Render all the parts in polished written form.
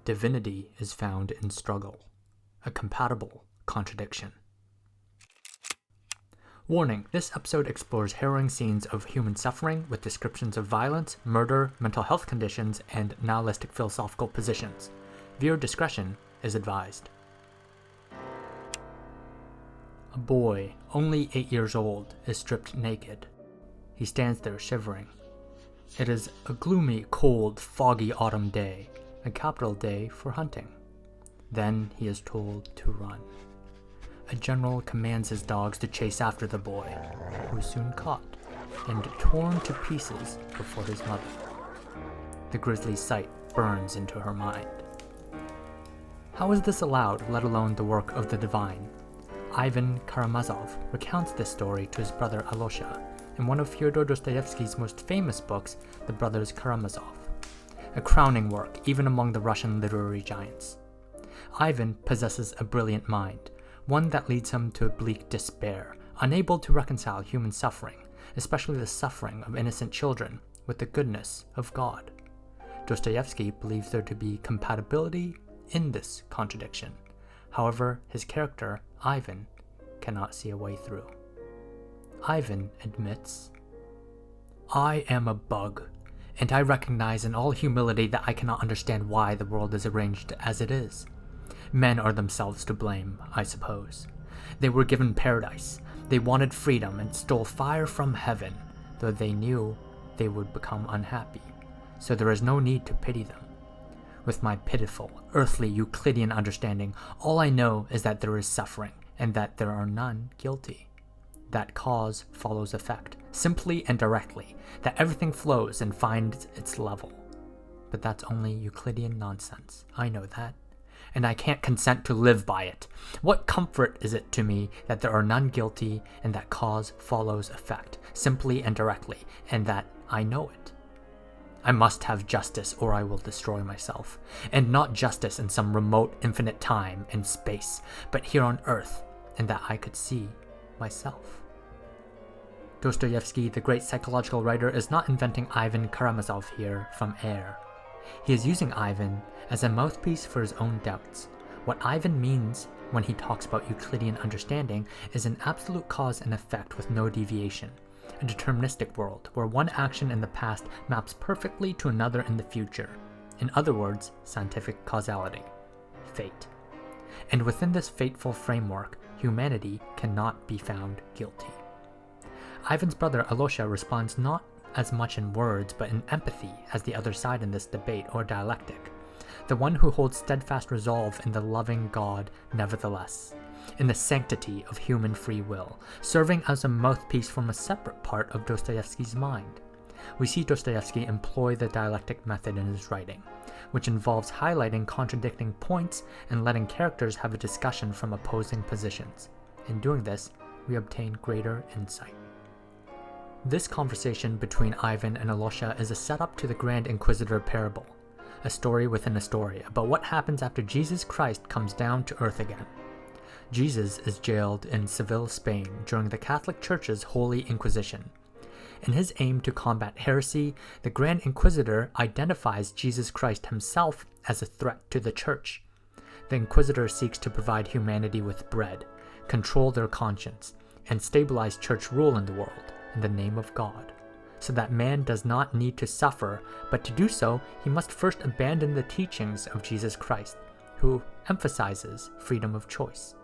Divinity is found in struggle, a compatible contradiction. Warning, this episode explores harrowing scenes of human suffering with descriptions of violence, murder, mental health conditions, and nihilistic philosophical positions. Viewer discretion is advised. A boy, only 8 years old, is stripped naked. He stands there shivering. It is a gloomy, cold, foggy autumn day, a capital day for hunting. Then he is told to run. A general commands his dogs to chase after the boy, who is soon caught and torn to pieces before his mother. The grisly sight burns into her mind. How is this allowed, let alone the work of the divine? Ivan Karamazov recounts this story to his brother Alosha in one of Fyodor Dostoevsky's most famous books, The Brothers Karamazov, a crowning work even among the Russian literary giants. Ivan possesses a brilliant mind, one that leads him to a bleak despair, unable to reconcile human suffering, especially the suffering of innocent children, with the goodness of God. Dostoevsky believes there to be compatibility in this contradiction. However, his character, Ivan, cannot see a way through. Ivan admits, "I am a bug, and I recognize in all humility that I cannot understand why the world is arranged as it is. Men are themselves to blame, I suppose. They were given paradise, they wanted freedom and stole fire from heaven, though they knew they would become unhappy, so there is no need to pity them. With my pitiful, earthly Euclidean understanding, all I know is that there is suffering, and that there are none guilty. That cause follows effect, simply and directly, that everything flows and finds its level. But that's only Euclidean nonsense, I know that, and I can't consent to live by it. What comfort is it to me that there are none guilty, and that cause follows effect, simply and directly, and that I know it? I must have justice or I will destroy myself, and not justice in some remote infinite time and space, but here on earth, and that I could see myself." Dostoevsky, the great psychological writer, is not inventing Ivan Karamazov here from air. He is using Ivan as a mouthpiece for his own doubts. What Ivan means when he talks about Euclidean understanding is an absolute cause and effect with no deviation. A deterministic world, where one action in the past maps perfectly to another in the future. In other words, scientific causality. Fate. And within this fateful framework, humanity cannot be found guilty. Ivan's brother Alosha responds not as much in words, but in empathy as the other side in this debate or dialectic. The one who holds steadfast resolve in the loving God nevertheless, in the sanctity of human free will, serving as a mouthpiece from a separate part of Dostoevsky's mind. We see Dostoevsky employ the dialectic method in his writing, which involves highlighting contradicting points and letting characters have a discussion from opposing positions. In doing this, we obtain greater insight. This conversation between Ivan and Alosha is a setup to the Grand Inquisitor parable, a story within a story about what happens after Jesus Christ comes down to earth again. Jesus is jailed in Seville, Spain during the Catholic Church's Holy Inquisition. In his aim to combat heresy, the Grand Inquisitor identifies Jesus Christ himself as a threat to the Church. The Inquisitor seeks to provide humanity with bread, control their conscience, and stabilize church rule in the world in the name of God, so that man does not need to suffer, but to do so, he must first abandon the teachings of Jesus Christ, who emphasizes freedom of choice.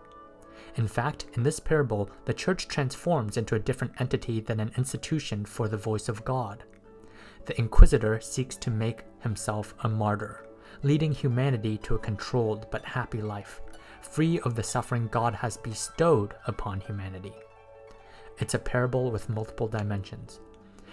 In fact, in this parable, the church transforms into a different entity than an institution for the voice of God. The Inquisitor seeks to make himself a martyr, leading humanity to a controlled but happy life, free of the suffering God has bestowed upon humanity. It's a parable with multiple dimensions.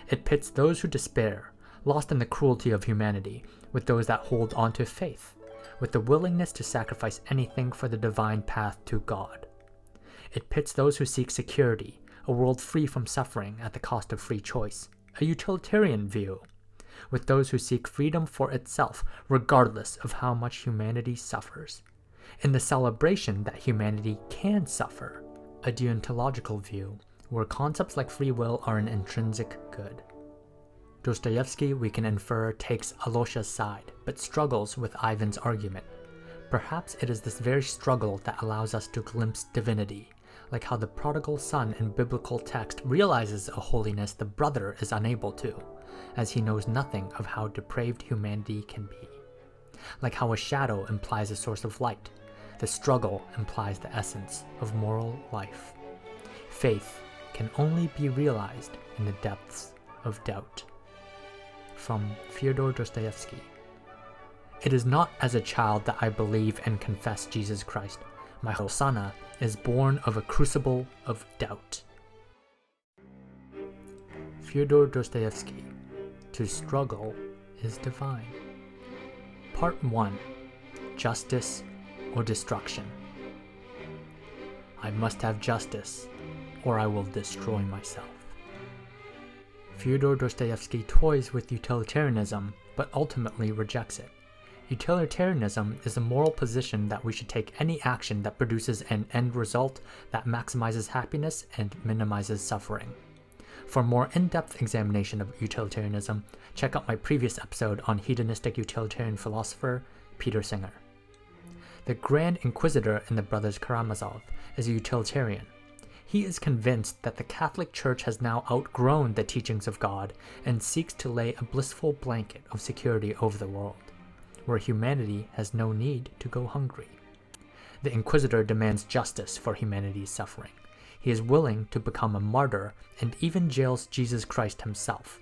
It pits those who despair, lost in the cruelty of humanity, with those that hold on to faith, with the willingness to sacrifice anything for the divine path to God. It pits those who seek security, a world free from suffering at the cost of free choice, a utilitarian view, with those who seek freedom for itself, regardless of how much humanity suffers, in the celebration that humanity can suffer, a deontological view, where concepts like free will are an intrinsic good. Dostoyevsky, we can infer, takes Alosha's side, but struggles with Ivan's argument. Perhaps it is this very struggle that allows us to glimpse divinity, like how the prodigal son in biblical text realizes a holiness the brother is unable to, as he knows nothing of how depraved humanity can be. Like how a shadow implies a source of light, the struggle implies the essence of moral life. Faith can only be realized in the depths of doubt. From Fyodor Dostoevsky. It is not as a child that I believe and confess Jesus Christ. My Hosanna is born of a crucible of doubt. Fyodor Dostoevsky. To struggle is divine. Part 1. Justice or destruction. I must have justice, or I will destroy myself. Fyodor Dostoevsky toys with utilitarianism, but ultimately rejects it. Utilitarianism is a moral position that we should take any action that produces an end result that maximizes happiness and minimizes suffering. For more in-depth examination of utilitarianism, check out my previous episode on hedonistic utilitarian philosopher Peter Singer. The Grand Inquisitor in the Brothers Karamazov is a utilitarian. He is convinced that the Catholic Church has now outgrown the teachings of God and seeks to lay a blissful blanket of security over the world, where humanity has no need to go hungry. The Inquisitor demands justice for humanity's suffering. He is willing to become a martyr and even jails Jesus Christ himself,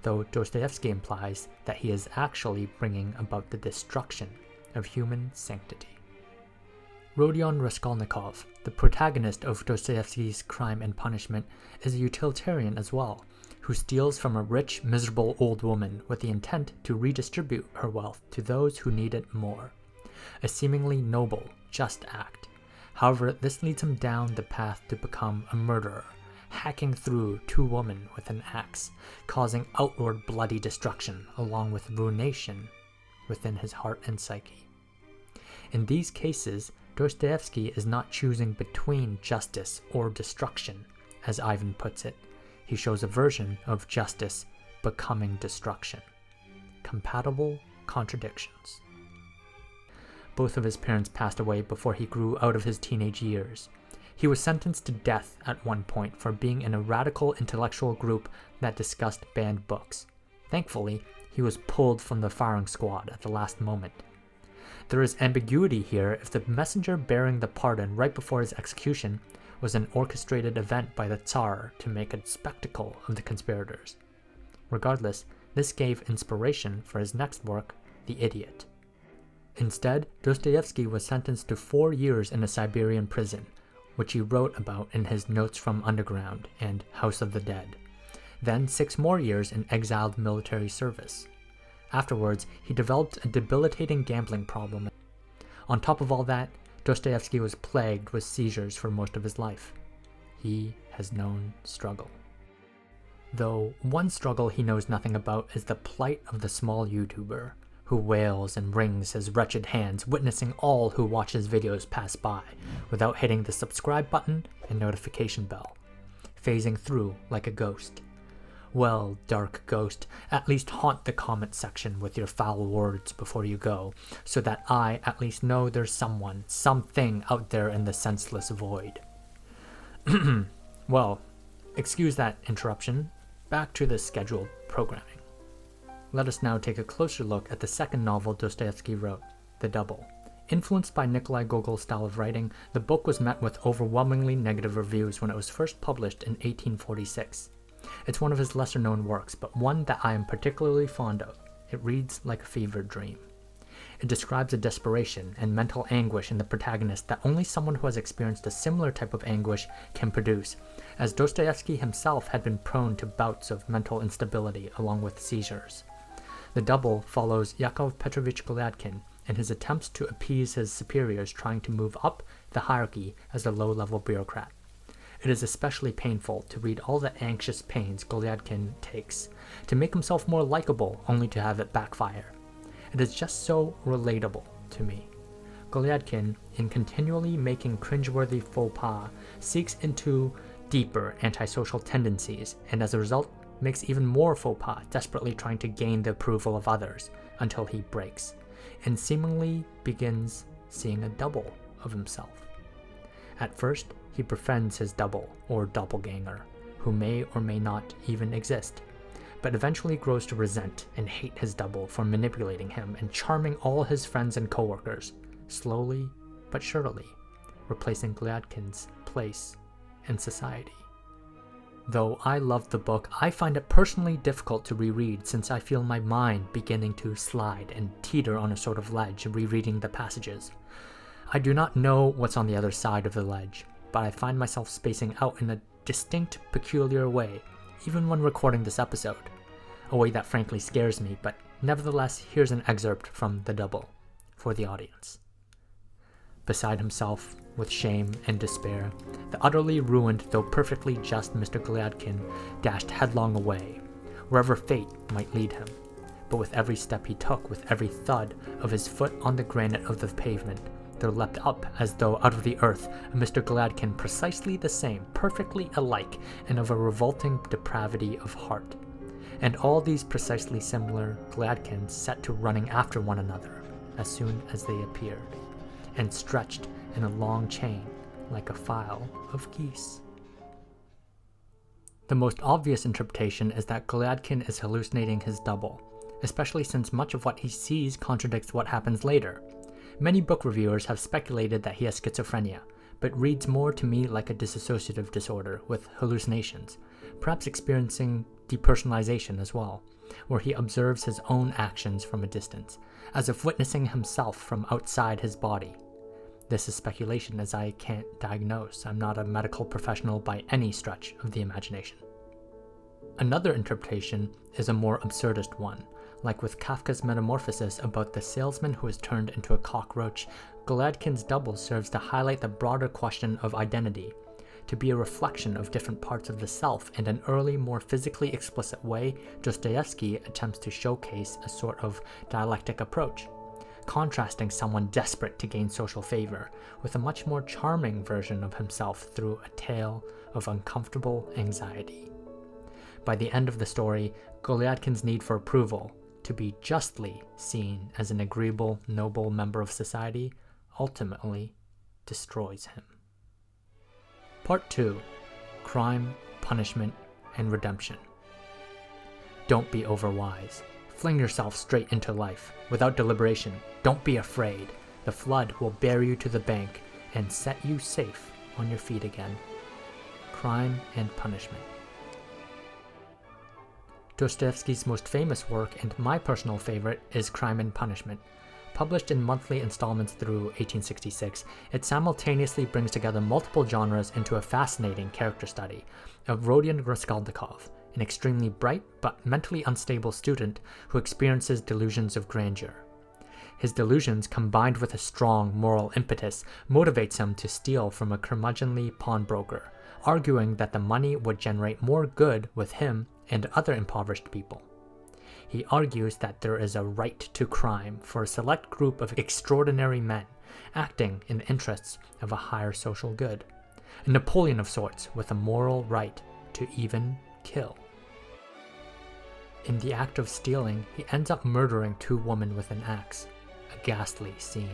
though Dostoevsky implies that he is actually bringing about the destruction of human sanctity. Rodion Raskolnikov, the protagonist of Dostoevsky's Crime and Punishment, is a utilitarian as well, who steals from a rich, miserable old woman with the intent to redistribute her wealth to those who need it more. A seemingly noble, just act. However, this leads him down the path to become a murderer, hacking through two women with an axe, causing outward bloody destruction along with ruination within his heart and psyche. In these cases, Dostoevsky is not choosing between justice or destruction, as Ivan puts it. He shows a version of justice becoming destruction. Compatible contradictions. Both of his parents passed away before he grew out of his teenage years. He was sentenced to death at one point for being in a radical intellectual group that discussed banned books. Thankfully, he was pulled from the firing squad at the last moment. There is ambiguity here if the messenger bearing the pardon right before his execution was an orchestrated event by the Tsar to make a spectacle of the conspirators. Regardless, this gave inspiration for his next work, The Idiot. Instead, Dostoevsky was sentenced to 4 years in a Siberian prison, which he wrote about in his Notes from Underground and House of the Dead. Then 6 more years in exiled military service. Afterwards, he developed a debilitating gambling problem. On top of all that, Dostoevsky was plagued with seizures for most of his life. He has known struggle. Though one struggle he knows nothing about is the plight of the small YouTuber, who wails and wrings his wretched hands witnessing all who watch his videos pass by without hitting the subscribe button and notification bell, phasing through like a ghost. Well, dark ghost, at least haunt the comment section with your foul words before you go, so that I at least know there's someone, something out there in the senseless void. Well, excuse that interruption. Back to the scheduled programming. Let us now take a closer look at the second novel Dostoevsky wrote, The Double. Influenced by Nikolai Gogol's style of writing, the book was met with overwhelmingly negative reviews when it was first published in 1846. It's one of his lesser-known works, but one that I am particularly fond of. It reads like a fever dream. It describes a desperation and mental anguish in the protagonist that only someone who has experienced a similar type of anguish can produce, as Dostoevsky himself had been prone to bouts of mental instability along with seizures. The Double follows Yakov Petrovich Golyadkin in his attempts to appease his superiors trying to move up the hierarchy as a low-level bureaucrat. It is especially painful to read all the anxious pains Golyadkin takes to make himself more likable only to have it backfire. It is just so relatable to me. Golyadkin, in continually making cringeworthy faux pas, seeks into deeper antisocial tendencies and as a result makes even more faux pas, desperately trying to gain the approval of others until he breaks, and seemingly begins seeing a double of himself. At first, he befriends his double, or doppelganger, who may or may not even exist, but eventually grows to resent and hate his double for manipulating him and charming all his friends and coworkers, slowly but surely, replacing Glyadkin's place in society. Though I love the book, I find it personally difficult to reread since I feel my mind beginning to slide and teeter on a sort of ledge rereading the passages. I do not know what's on the other side of the ledge, but I find myself spacing out in a distinct, peculiar way, even when recording this episode. A way that frankly scares me, but nevertheless, here's an excerpt from The Double for the audience. Beside himself, with shame and despair, the utterly ruined though perfectly just Mr. Glyadkin dashed headlong away, wherever fate might lead him. But with every step he took, with every thud of his foot on the granite of the pavement, there leapt up, as though out of the earth, a Mr. Glyadkin precisely the same, perfectly alike, and of a revolting depravity of heart. And all these precisely similar Glyadkins set to running after one another as soon as they appeared, and stretched in a long chain like a file of geese. The most obvious interpretation is that Glyadkin is hallucinating his double, especially since much of what he sees contradicts what happens later. Many book reviewers have speculated that he has schizophrenia, but reads more to me like a dissociative disorder with hallucinations, perhaps experiencing depersonalization as well, where he observes his own actions from a distance, as if witnessing himself from outside his body. This is speculation, as I can't diagnose. I'm not a medical professional by any stretch of the imagination. Another interpretation is a more absurdist one. Like with Kafka's Metamorphosis about the salesman who is turned into a cockroach, Glyadkin's double serves to highlight the broader question of identity, to be a reflection of different parts of the self. In an early, more physically explicit way, Dostoevsky attempts to showcase a sort of dialectic approach, contrasting someone desperate to gain social favor with a much more charming version of himself through a tale of uncomfortable anxiety. By the end of the story, Glyadkin's need for approval, to be justly seen as an agreeable, noble member of society, ultimately destroys him. Part 2. Crime, Punishment, and Redemption. Don't be overwise. Fling yourself straight into life, without deliberation. Don't be afraid. The flood will bear you to the bank and set you safe on your feet again. Crime and Punishment. Dostoevsky's most famous work, and my personal favorite, is Crime and Punishment. Published in monthly installments through 1866, it simultaneously brings together multiple genres into a fascinating character study of Rodion Raskolnikov, an extremely bright but mentally unstable student who experiences delusions of grandeur. His delusions, combined with a strong moral impetus, motivates him to steal from a curmudgeonly pawnbroker, arguing that the money would generate more good with him and other impoverished people. He argues that there is a right to crime for a select group of extraordinary men acting in the interests of a higher social good, a Napoleon of sorts with a moral right to even kill. In the act of stealing, he ends up murdering 2 women with an axe, a ghastly scene.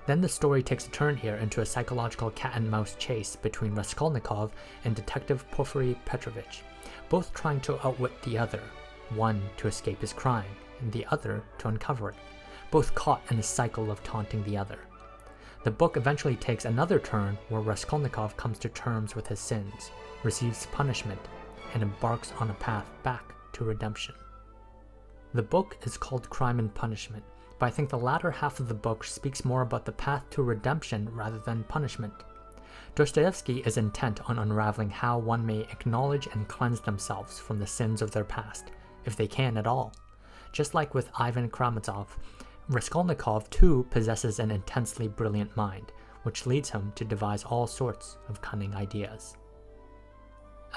Then the story takes a turn here into a psychological cat-and-mouse chase between Raskolnikov and Detective Porfiry Petrovich, both trying to outwit the other, one to escape his crime, and the other to uncover it, both caught in a cycle of taunting the other. The book eventually takes another turn where Raskolnikov comes to terms with his sins, receives punishment, and embarks on a path back to redemption. The book is called Crime and Punishment, but I think the latter half of the book speaks more about the path to redemption rather than punishment. Dostoevsky is intent on unraveling how one may acknowledge and cleanse themselves from the sins of their past, if they can at all. Just like with Ivan Karamazov, Raskolnikov too possesses an intensely brilliant mind, which leads him to devise all sorts of cunning ideas.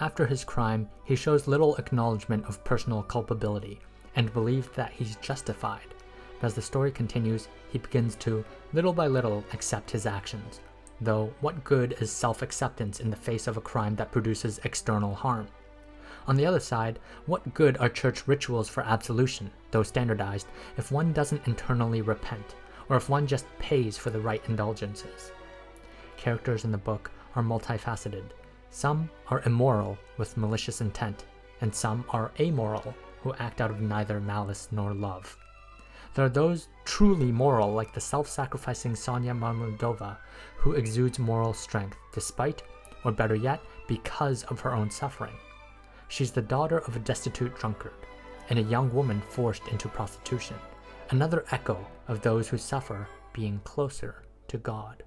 After his crime, he shows little acknowledgement of personal culpability, and believes that he's justified. But as the story continues, he begins to, little by little, accept his actions. Though, what good is self-acceptance in the face of a crime that produces external harm? On the other side, what good are church rituals for absolution, though standardized, if one doesn't internally repent, or if one just pays for the right indulgences? Characters in the book are multifaceted. Some are immoral with malicious intent, and some are amoral who act out of neither malice nor love. There are those truly moral, like the self-sacrificing Sonia Marmudova, who exudes moral strength despite, or better yet, because of her own suffering. She's the daughter of a destitute drunkard, and a young woman forced into prostitution, another echo of those who suffer being closer to God.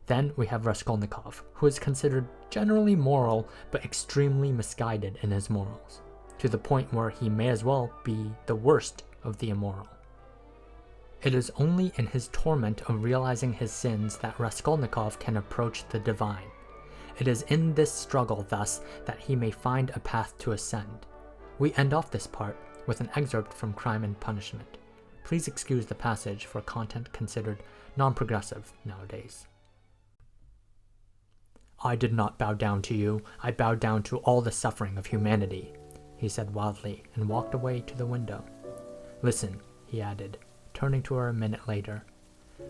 Then we have Raskolnikov, who is considered generally moral but extremely misguided in his morals, to the point where he may as well be the worst of the immoral. It is only in his torment of realizing his sins that Raskolnikov can approach the divine. It is in this struggle, thus, that he may find a path to ascend. We end off this part with an excerpt from Crime and Punishment. Please excuse the passage for content considered non-progressive nowadays. "I did not bow down to you, I bowed down to all the suffering of humanity," he said wildly, and walked away to the window. "Listen," he added, turning to her a minute later.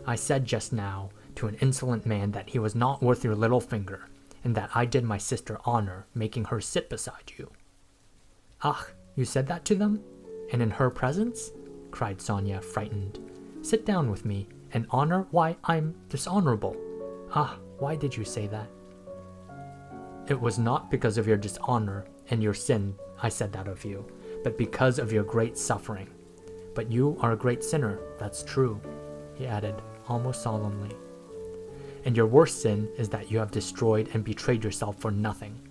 "I said just now to an insolent man that he was not worth your little finger, and that I did my sister honor making her sit beside you." "Ach, you said that to them? And in her presence?" cried Sonia, frightened. "Sit down with me. And honor? Why, I'm dishonorable. Ah, why did you say that?" "It was not because of your dishonor and your sin I said that of you, but because of your great suffering. But you are a great sinner, that's true," he added, almost solemnly. "And your worst sin is that you have destroyed and betrayed yourself for nothing.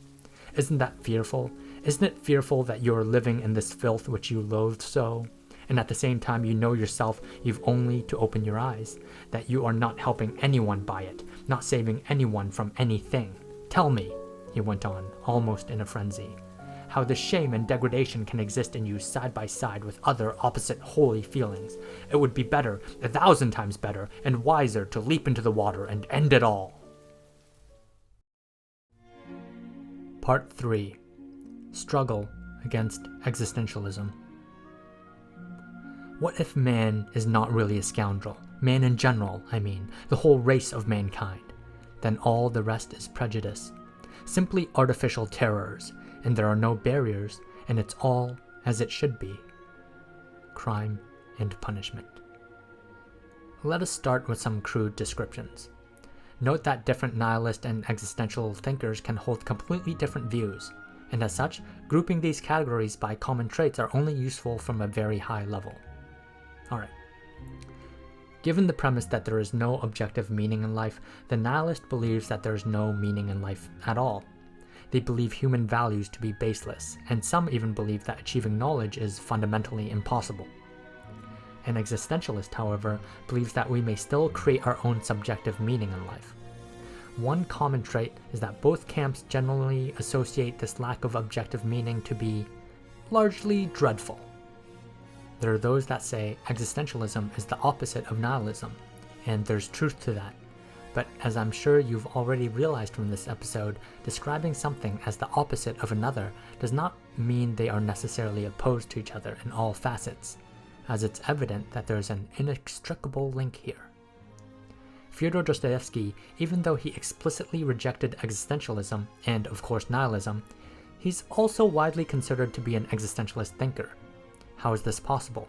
Isn't that fearful? Isn't it fearful that you are living in this filth which you loathe so? And at the same time you know yourself you've only to open your eyes, that you are not helping anyone by it, not saving anyone from anything. Tell me," he went on, almost in a frenzy, "how the shame and degradation can exist in you side by side with other opposite holy feelings. It would be better, 1,000 times better, and wiser to leap into the water and end it all." Part 3. Struggle against existentialism. What if man is not really a scoundrel? Man in general, I mean, the whole race of mankind. Then all the rest is prejudice. Simply artificial terrors, and there are no barriers, and it's all as it should be. Crime and Punishment. Let us start with some crude descriptions. Note that different nihilist and existential thinkers can hold completely different views, and as such, grouping these categories by common traits are only useful from a very high level. Alright. Given the premise that there is no objective meaning in life, the nihilist believes that there is no meaning in life at all. They believe human values to be baseless, and some even believe that achieving knowledge is fundamentally impossible. An existentialist, however, believes that we may still create our own subjective meaning in life. One common trait is that both camps generally associate this lack of objective meaning to be largely dreadful. There are those that say existentialism is the opposite of nihilism, and there's truth to that. But as I'm sure you've already realized from this episode, describing something as the opposite of another does not mean they are necessarily opposed to each other in all facets, as it's evident that there's an inextricable link here. Fyodor Dostoevsky, even though he explicitly rejected existentialism and, of course, nihilism, he's also widely considered to be an existentialist thinker. How is this possible?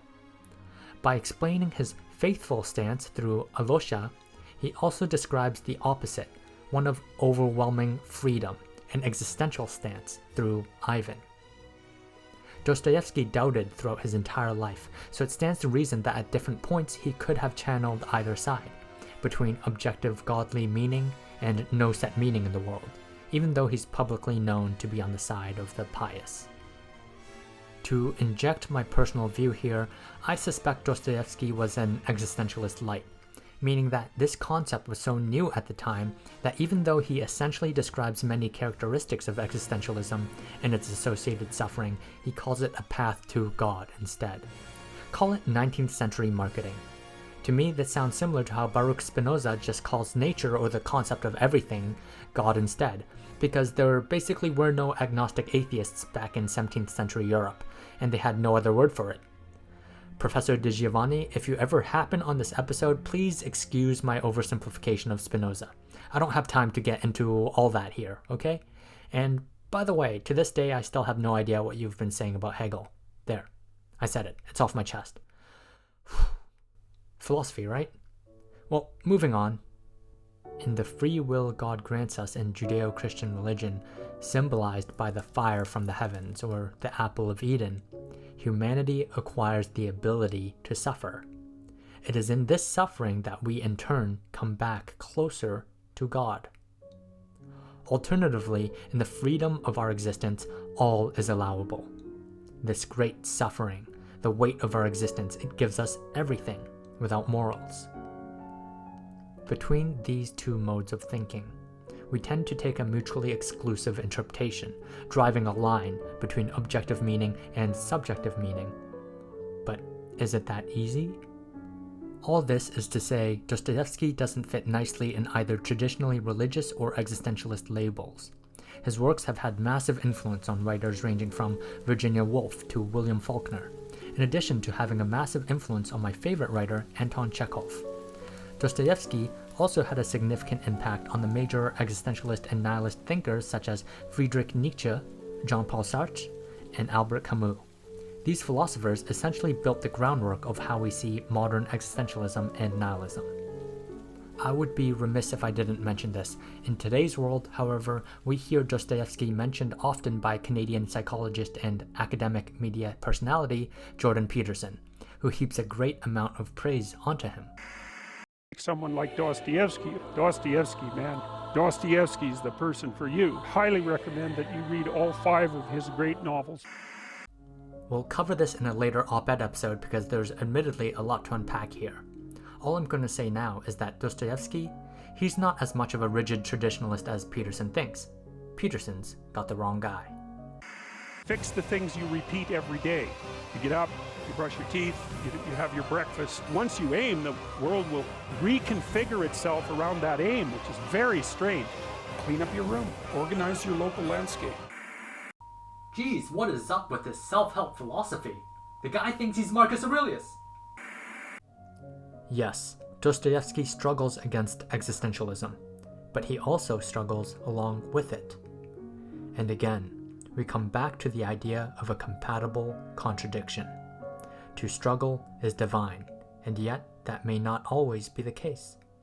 By explaining his faithful stance through Alosha, he also describes the opposite, one of overwhelming freedom, an existential stance, through Ivan. Dostoevsky doubted throughout his entire life, so it stands to reason that at different points he could have channeled either side, between objective godly meaning and no set meaning in the world, even though he's publicly known to be on the side of the pious. To inject my personal view here, I suspect Dostoevsky was an existentialist light, meaning that this concept was so new at the time that even though he essentially describes many characteristics of existentialism and its associated suffering, he calls it a path to God instead. Call it 19th century marketing. To me, that sounds similar to how Baruch Spinoza just calls nature or the concept of everything God instead, because there basically were no agnostic atheists back in 17th century Europe, and they had no other word for it. Professor Di Giovanni, if you ever happen on this episode, please excuse my oversimplification of Spinoza. I don't have time to get into all that here, okay? And by the way, to this day, I still have no idea what you've been saying about Hegel. There, I said it. It's off my chest. Philosophy, right? Well, moving on. In the free will God grants us in Judeo-Christian religion, symbolized by the fire from the heavens, or the apple of Eden, humanity acquires the ability to suffer. It is in this suffering that we in turn come back closer to God. Alternatively, in the freedom of our existence, all is allowable. This great suffering, the weight of our existence, it gives us everything without morals. Between these two modes of thinking, we tend to take a mutually exclusive interpretation, driving a line between objective meaning and subjective meaning. But is it that easy? All this is to say, Dostoevsky doesn't fit nicely in either traditionally religious or existentialist labels. His works have had massive influence on writers ranging from Virginia Woolf to William Faulkner, in addition to having a massive influence on my favorite writer, Anton Chekhov. Dostoevsky also had a significant impact on the major existentialist and nihilist thinkers such as Friedrich Nietzsche, Jean-Paul Sartre, and Albert Camus. These philosophers essentially built the groundwork of how we see modern existentialism and nihilism. I would be remiss if I didn't mention this. In today's world, however, we hear Dostoevsky mentioned often by Canadian psychologist and academic media personality Jordan Peterson, who heaps a great amount of praise onto him. Someone like Dostoevsky, man, Dostoevsky's the person for you. Highly recommend that you read all 5 of his great novels. We'll cover this in a later op-ed episode because there's admittedly a lot to unpack here. All I'm going to say now is that Dostoevsky, he's not as much of a rigid traditionalist as Peterson thinks. Peterson's got the wrong guy. Fix the things you repeat every day. You get up, you brush your teeth, you have your breakfast. Once you aim, the world will reconfigure itself around that aim, which is very strange. Clean up your room, organize your local landscape. Geez, what is up with this self-help philosophy? The guy thinks he's Marcus Aurelius. Yes, Dostoevsky struggles against existentialism, but he also struggles along with it. And again, we come back to the idea of a compatible contradiction. To struggle is divine, and yet that may not always be the case.